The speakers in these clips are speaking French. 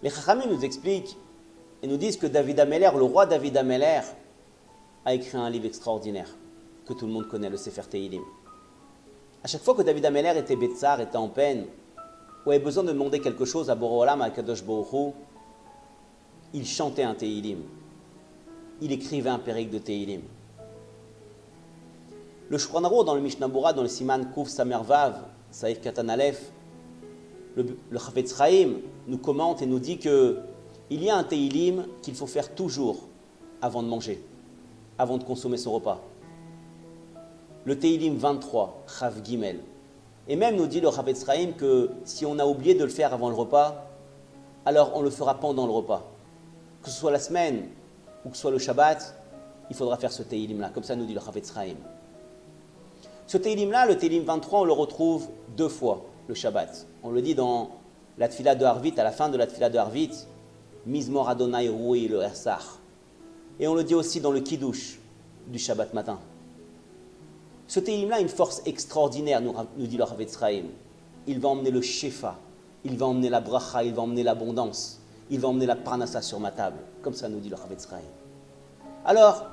Les Chachamim nous expliquent et nous disent que David Ameller, le roi David Ameller, a écrit un livre extraordinaire que tout le monde connaît, le Sefer Tehilim. À chaque fois que David Ameller était Betsar, était en peine, ou avait besoin de demander quelque chose à Boré Olam, à Kadosh Baruch Hu, il chantait un Tehilim. Il écrivait un périque de Tehilim. Le Shulchan Aruch dans le Mishnah Berurah, dans le Siman Kuf Samer Vav, Saïf Katan Aleph, le Chafetz Chaim nous commente et nous dit qu'il y a un Tehilim qu'il faut faire toujours avant de manger, avant de consommer son repas. Le Tehilim 23, Chav Gimel. Et même nous dit le Chafetz Chaim que si on a oublié de le faire avant le repas, alors on le fera pendant le repas. Que ce soit la semaine ou que ce soit le Shabbat, il faudra faire ce Tehilim-là. Comme ça nous dit le Chafetz Chaim. Ce Tehilim-là, le Tehilim 23, on le retrouve 2 fois, le Shabbat. On le dit dans la Tfila de Harvit, à la fin de la Tfila de Harvit, Mizmor Adonai Rui le Ersach. Et on le dit aussi dans le Kiddush du Shabbat matin. Ce Tehilim-là a une force extraordinaire, nous dit le Chafetz Chaim. Il va emmener le Shefa, il va emmener la bracha, il va emmener l'abondance, il va emmener la parnassa sur ma table. Comme ça nous dit le Chafetz Chaim. Alors,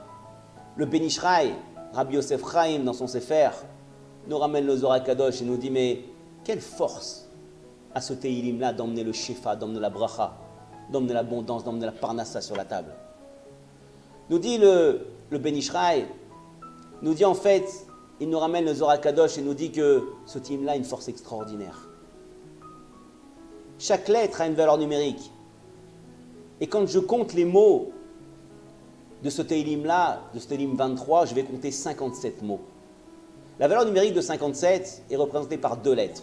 le Ben Ish Chai, Rabbi Yosef Chaim, dans son Sefer, nous ramène le Zohar Kadosh et nous dit, mais quelle force à ce Tehilim-là d'emmener le Shefa, d'emmener la bracha, d'emmener l'abondance, d'emmener la parnassa sur la table. Nous dit le Ben Ish Chai, nous dit en fait, il nous ramène le Zohar Kadosh et nous dit que ce Tehilim-là a une force extraordinaire. Chaque lettre a une valeur numérique. Et quand je compte les mots de ce Tehilim-là, de ce Tehilim 23, je vais compter 57 mots. La valeur numérique de 57 est représentée par 2 lettres.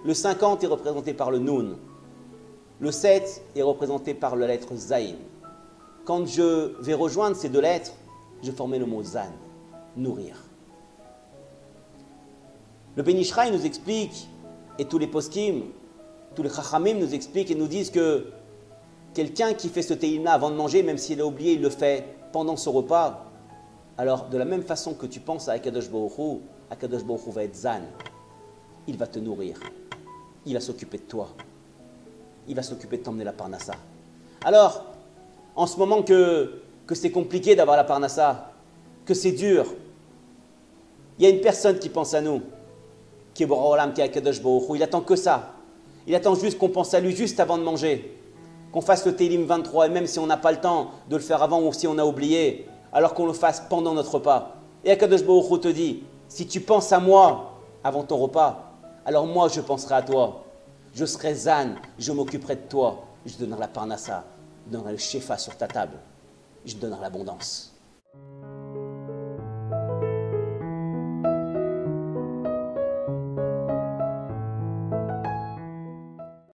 Le 50 est représenté par le Nun. Le 7 est représenté par la lettre Zayin. Quand je vais rejoindre ces 2 lettres, je formais le mot Zan, nourrir. Le Ben Ish Chai nous explique, et tous les poskim, tous les chachamim nous expliquent et nous disent que quelqu'un qui fait ce Tehilim-là avant de manger, même s'il a oublié, il le fait pendant ce repas. Alors, de la même façon que tu penses à Akadosh Baruch Hu va être Zan. Il va te nourrir. Il va s'occuper de toi. Il va s'occuper de t'emmener la parnassa. Alors, en ce moment que c'est compliqué d'avoir la parnassa, que c'est dur, il y a une personne qui pense à nous, qui est Boré Olam, qui est Akadosh Baruch Hu. Il attend que ça. Il attend juste qu'on pense à lui juste avant de manger. Qu'on fasse le Tehilim 23, et même si on n'a pas le temps de le faire avant ou si on a oublié, alors qu'on le fasse pendant notre repas. Et Akadosh Baruch Hu te dit, si tu penses à moi avant ton repas, alors moi je penserai à toi. Je serai Zan, je m'occuperai de toi. Je te donnerai la parnassa, je donnerai le shefa sur ta table. Je te donnerai l'abondance.